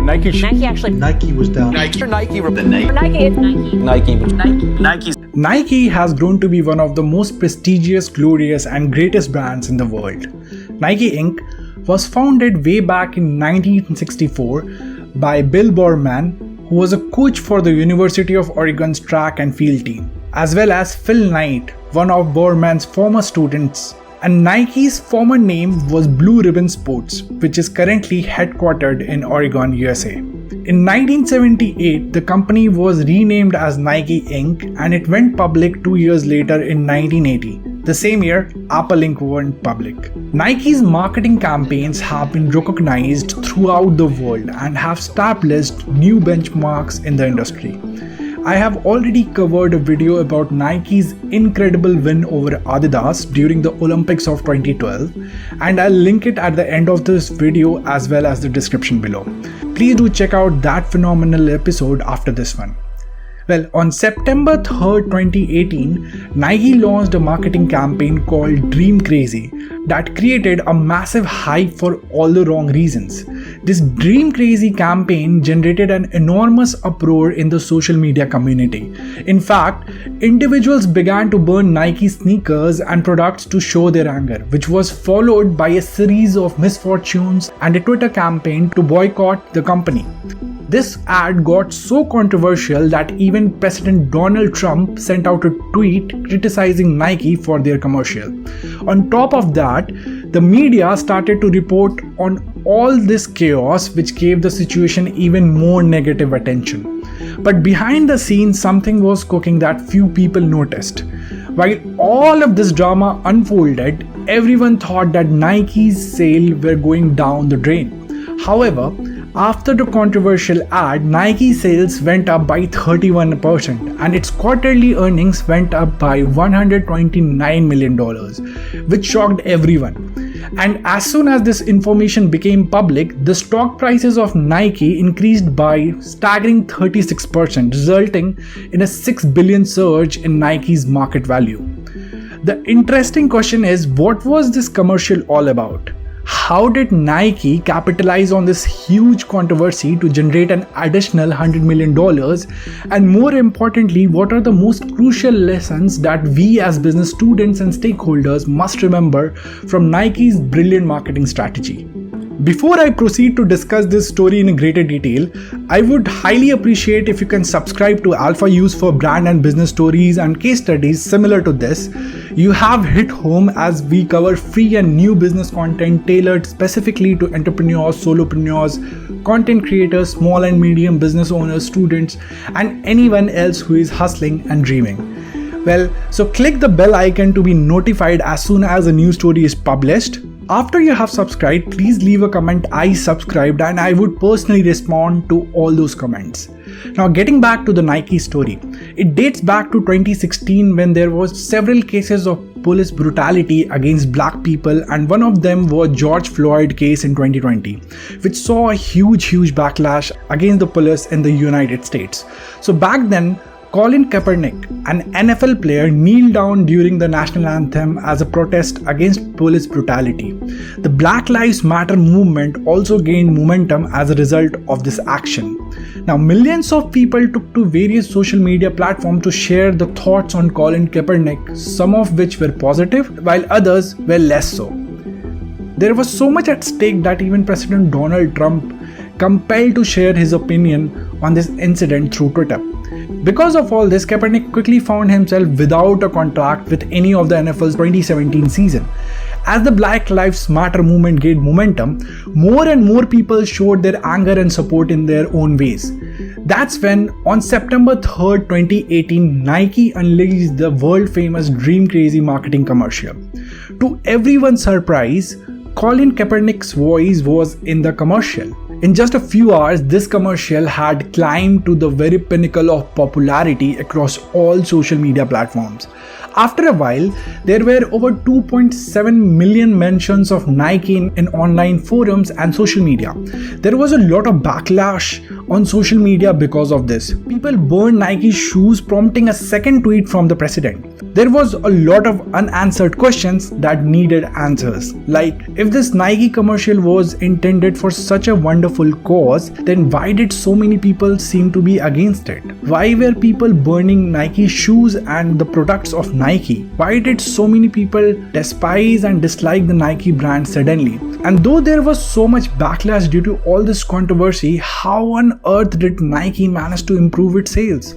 Nike was down. Nike has grown to be one of the most prestigious, glorious, and greatest brands in the world. Nike Inc. was founded way back in 1964 by Bill Bowerman, who was a coach for the University of Oregon's track and field team, as well as Phil Knight, one of Bowerman's former students. And Nike's former name was Blue Ribbon Sports, which is currently headquartered in Oregon, USA. In 1978, the company was renamed as Nike Inc. and it went public 2 years later in 1980. The same year, Apple Inc. went public. Nike's marketing campaigns have been recognized throughout the world and have established new benchmarks in the industry. I have already covered a video about Nike's incredible win over Adidas during the Olympics of 2012, and I'll link it at the end of this video as well as the description below. Please do check out that phenomenal episode after this one. Well, on September 3rd, 2018, Nike launched a marketing campaign called Dream Crazy that created a massive hype for all the wrong reasons. This Dream Crazy campaign generated an enormous uproar in the social media community. In fact, individuals began to burn Nike sneakers and products to show their anger, which was followed by a series of misfortunes and a Twitter campaign to boycott the company. This ad got so controversial that even President Donald Trump sent out a tweet criticizing Nike for their commercial. On top of that, the media started to report on all this chaos, which gave the situation even more negative attention. But behind the scenes, something was cooking that few people noticed. While all of this drama unfolded, everyone thought that Nike's sales were going down the drain. However, after the controversial ad, Nike sales went up by 31% and its quarterly earnings went up by $129 million, which shocked everyone. And as soon as this information became public, the stock prices of Nike increased by staggering 36%, resulting in a $6 billion surge in Nike's market value. The interesting question is, what was this commercial all about? How did Nike capitalize on this huge controversy to generate an additional $100 million? And more importantly, what are the most crucial lessons that we as business students and stakeholders must remember from Nike's brilliant marketing strategy? Before I proceed to discuss this story in greater detail, I would highly appreciate if you can subscribe to Alphause for brand and business stories and case studies similar to this. You have hit home as we cover free and new business content tailored specifically to entrepreneurs, solopreneurs, content creators, small and medium business owners, students, and anyone else who is hustling and dreaming. Well, so click the bell icon to be notified as soon as a new story is published. After you have subscribed, please leave a comment "I subscribed" and I would personally respond to all those comments. Now getting back to the Nike story, it dates back to 2016 when there was several cases of police brutality against black people, and one of them was George Floyd case in 2020, which saw a huge backlash against the police in the United States. So back then, Colin Kaepernick, an NFL player, kneeled down during the national anthem as a protest against police brutality. The Black Lives Matter movement also gained momentum as a result of this action. Now, millions of people took to various social media platforms to share the thoughts on Colin Kaepernick, some of which were positive, while others were less so. There was so much at stake that even President Donald Trump compelled to share his opinion on this incident through Twitter. Because of all this, Kaepernick quickly found himself without a contract with any of the NFL's 2017 season. As the Black Lives Matter movement gained momentum, more and more people showed their anger and support in their own ways. That's when, on September 3rd, 2018, Nike unleashed the world-famous Dream Crazy marketing commercial. To everyone's surprise, Colin Kaepernick's voice was in the commercial. In just a few hours, this commercial had climbed to the very pinnacle of popularity across all social media platforms. After a while, there were over 2.7 million mentions of Nike in online forums and social media. There was a lot of backlash on social media because of this. People burned Nike shoes, prompting a second tweet from the president. There was a lot of unanswered questions that needed answers. Like, if this Nike commercial was intended for such a wonderful cause, then why did so many people seem to be against it? Why were people burning Nike shoes and the products of Nike? Why did so many people despise and dislike the Nike brand suddenly? And though there was so much backlash due to all this controversy, how on earth did Nike manage to improve its sales?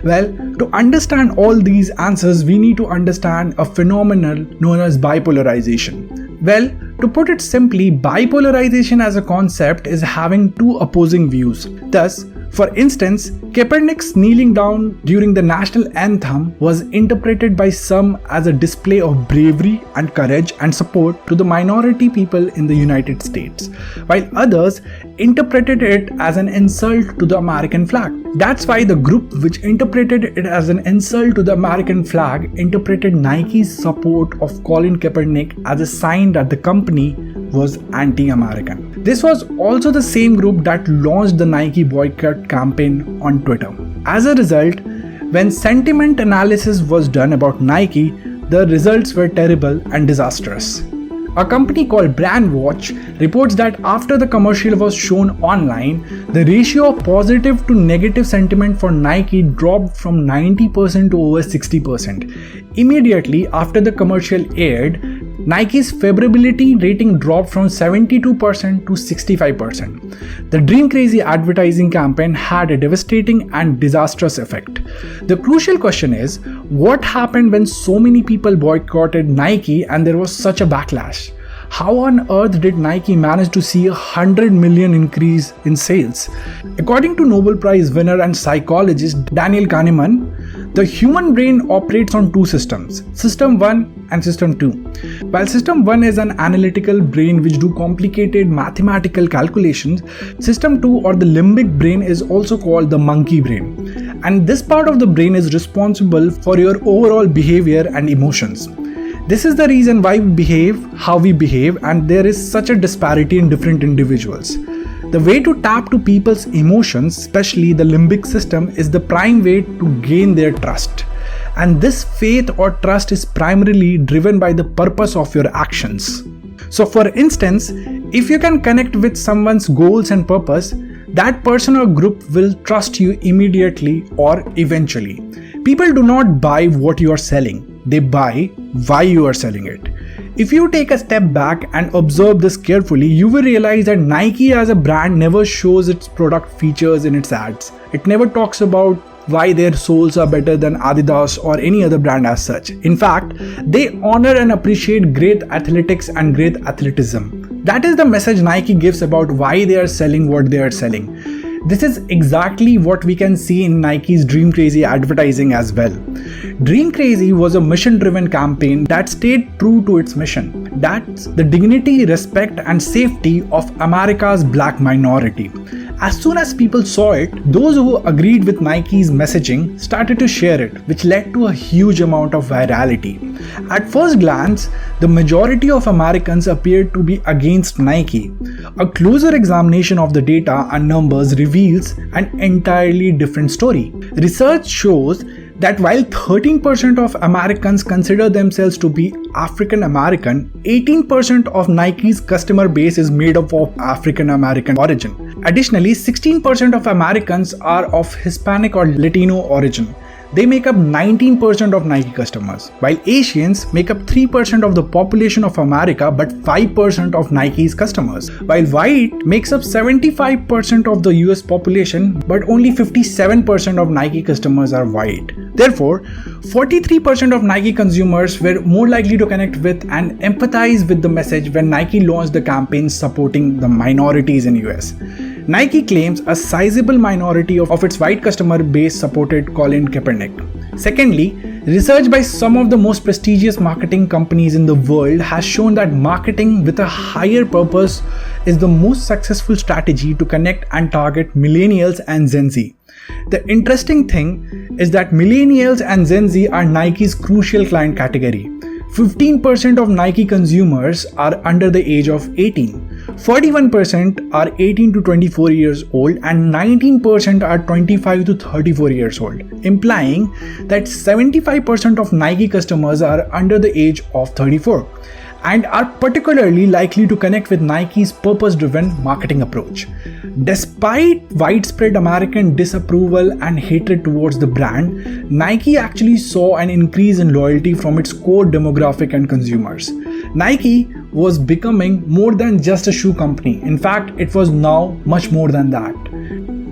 Well, to understand all these answers, we need to understand a phenomenon known as bipolarization. Well, to put it simply, bipolarization as a concept is having two opposing views. Thus, for instance, Kaepernick's kneeling down during the national anthem was interpreted by some as a display of bravery and courage and support to the minority people in the United States, while others interpreted it as an insult to the American flag. That's why the group which interpreted it as an insult to the American flag interpreted Nike's support of Colin Kaepernick as a sign that the company was anti-American. This was also the same group that launched the Nike boycott campaign on Twitter. As a result, when sentiment analysis was done about Nike, the results were terrible and disastrous. A company called Brandwatch reports that after the commercial was shown online, the ratio of positive to negative sentiment for Nike dropped from 90% to over 60%. Immediately after the commercial aired, Nike's favorability rating dropped from 72% to 65%. The Dream Crazy advertising campaign had a devastating and disastrous effect. The crucial question is, what happened when so many people boycotted Nike and there was such a backlash? How on earth did Nike manage to see 100 million increase in sales? According to Nobel Prize winner and psychologist Daniel Kahneman, the human brain operates on two systems, System 1 and System 2. While System 1 is an analytical brain which do complicated mathematical calculations, System 2 or the limbic brain is also called the monkey brain. And this part of the brain is responsible for your overall behavior and emotions. This is the reason why we behave how we behave, and there is such a disparity in different individuals. The way to tap to people's emotions, especially the limbic system, is the prime way to gain their trust. And this faith or trust is primarily driven by the purpose of your actions. So for instance, if you can connect with someone's goals and purpose, that person or group will trust you immediately or eventually. People do not buy what you are selling. They buy why you are selling it. If you take a step back and observe this carefully, you will realize that Nike as a brand never shows its product features in its ads. It never talks about why their soles are better than Adidas or any other brand as such. In fact, they honor and appreciate great athletics and great athleticism. That is the message Nike gives about why they are selling what they are selling. This is exactly what we can see in Nike's Dream Crazy advertising as well. Dream Crazy was a mission-driven campaign that stayed true to its mission. That's the dignity, respect, and safety of America's black minority. As soon as people saw it, those who agreed with Nike's messaging started to share it, which led to a huge amount of virality. At first glance, the majority of Americans appeared to be against Nike. A closer examination of the data and numbers reveals an entirely different story. Research shows that while 13% of Americans consider themselves to be African American, 18% of Nike's customer base is made up of African American origin. Additionally, 16% of Americans are of Hispanic or Latino origin. They make up 19% of Nike customers, while Asians make up 3% of the population of America but 5% of Nike's customers, while white makes up 75% of the US population but only 57% of Nike customers are white. Therefore, 43% of Nike consumers were more likely to connect with and empathize with the message when Nike launched the campaign supporting the minorities in US. Nike claims a sizable minority of its white customer base supported Colin Kaepernick. Secondly, Research by some of the most prestigious marketing companies in the world has shown that marketing with a higher purpose is the most successful strategy to connect and target millennials and Gen Z. The interesting thing is that millennials and Gen Z are Nike's crucial client category. 15% of Nike consumers are under the age of 18, 41% are 18 to 24 years old, and 19% are 25 to 34 years old, implying that 75% of Nike customers are under the age of 34 and are particularly likely to connect with Nike's purpose-driven marketing approach. Despite widespread American disapproval and hatred towards the brand, Nike actually saw an increase in loyalty from its core demographic and consumers. Nike was becoming more than just a shoe company. In fact, it was now much more than that.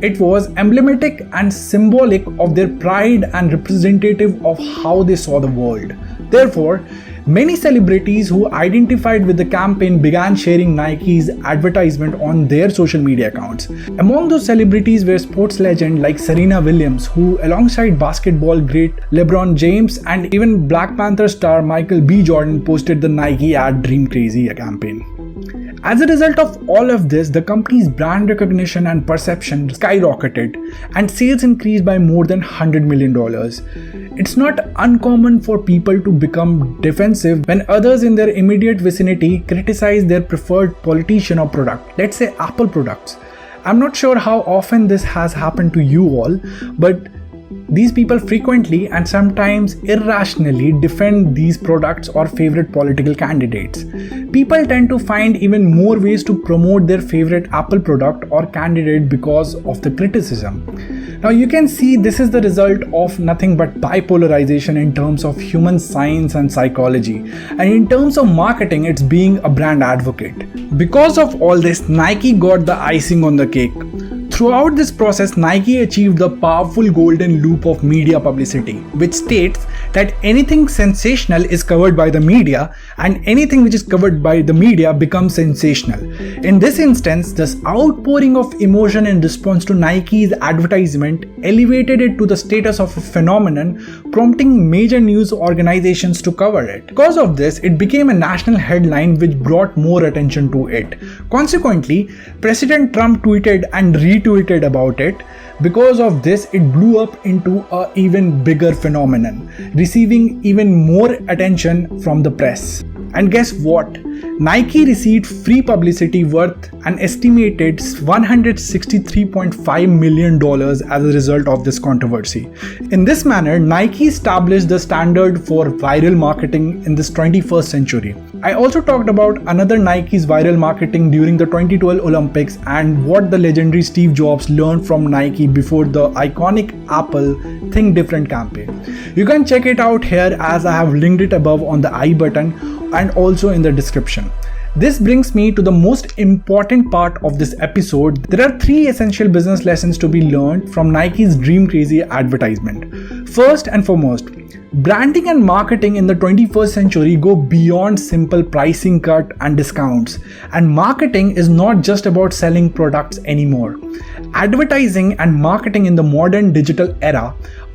It was emblematic and symbolic of their pride and representative of how they saw the world. Therefore, many celebrities who identified with the campaign began sharing Nike's advertisement on their social media accounts. Among those celebrities were sports legends like Serena Williams, who alongside basketball great LeBron James and even Black Panther star Michael B. Jordan posted the Nike ad Dream Crazy campaign. As a result of all of this, the company's brand recognition and perception skyrocketed and sales increased by more than $100 million. It's not uncommon for people to become defensive when others in their immediate vicinity criticize their preferred politician or product, let's say Apple products. I'm not sure how often this has happened to you all, but these people frequently and sometimes irrationally defend these products or favorite political candidates. People tend to find even more ways to promote their favorite Apple product or candidate because of the criticism. Now you can see this is the result of nothing but bipolarization in terms of human science and psychology, and in terms of marketing, it's being a brand advocate. Because of all this, Nike got the icing on the cake. Throughout this process, Nike achieved the powerful golden loop of media publicity, which states that anything sensational is covered by the media and anything which is covered by the media becomes sensational. In this instance, this outpouring of emotion in response to Nike's advertisement elevated it to the status of a phenomenon, prompting major news organizations to cover it. Because of this, it became a national headline which brought more attention to it. Consequently, President Trump tweeted and retweeted about it. Because of this, it blew up into an even bigger phenomenon, receiving even more attention from the press. And guess what? Nike received free publicity worth an estimated $163.5 million as a result of this controversy. In this manner, Nike established the standard for viral marketing in this 21st century. I also talked about another Nike's viral marketing during the 2012 Olympics and what the legendary Steve Jobs learned from Nike before the iconic Apple Think Different campaign. You can check it out here as I have linked it above on the I button and also in the description. This brings me to the most important part of this episode. There are 3 essential business lessons to be learned from Nike's Dream Crazy advertisement. First and foremost, branding and marketing in the 21st century go beyond simple pricing cut and discounts. And marketing is not just about selling products anymore. Advertising and marketing in the modern digital era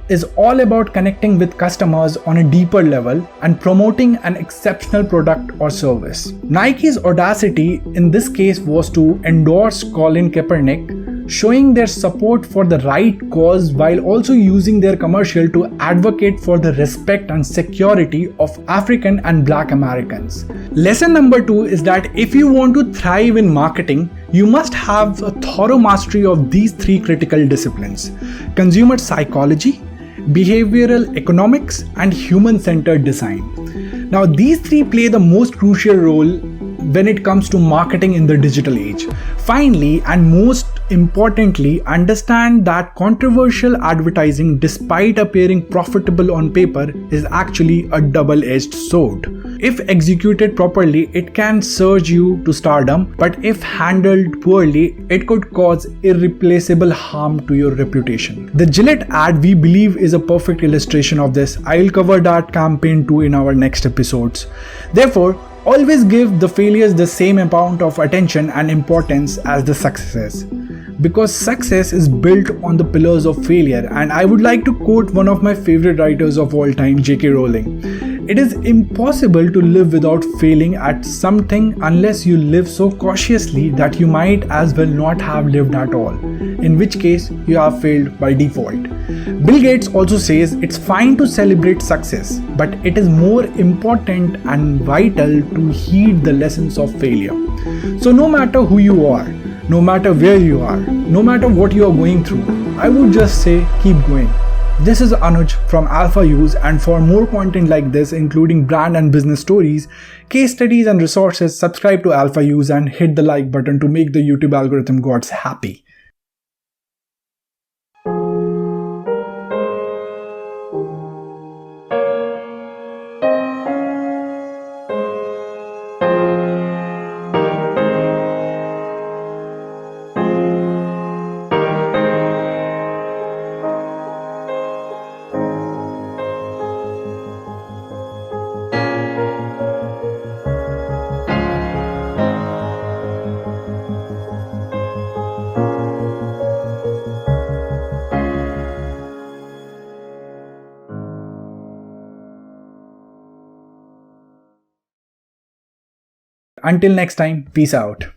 is all about connecting with customers on a deeper level and promoting an exceptional product or service. Nike's audacity in this case was to endorse Colin Kaepernick, showing their support for the right cause while also using their commercial to advocate for the respect and security of African and Black Americans. Lesson number 2 is that if you want to thrive in marketing, you must have a thorough mastery of these 3 critical disciplines: consumer psychology, behavioral economics, and human-centered design. Now, these 3 play the most crucial role when it comes to marketing in the digital age. Finally, and most importantly, understand that controversial advertising, despite appearing profitable on paper, is actually a double-edged sword. If executed properly, it can surge you to stardom, but if handled poorly, it could cause irreplaceable harm to your reputation. The Gillette ad, we believe, is a perfect illustration of this. I'll cover that campaign too in our next episodes. Therefore, always give the failures the same amount of attention and importance as the successes. because success is built on the pillars of failure. And I would like to quote one of my favorite writers of all time, J.K. Rowling. It is impossible to live without failing at something unless you live so cautiously that you might as well not have lived at all, in which case you have failed by default. Bill Gates also says it's fine to celebrate success, but it is more important and vital to heed the lessons of failure. So no matter who you are, no matter where you are, no matter what you are going through, I would just say keep going. This is Anuj from Alphause, and for more content like this, including brand and business stories, case studies and resources, subscribe to Alphause and hit the like button to make the YouTube algorithm gods happy. Until next time, peace out.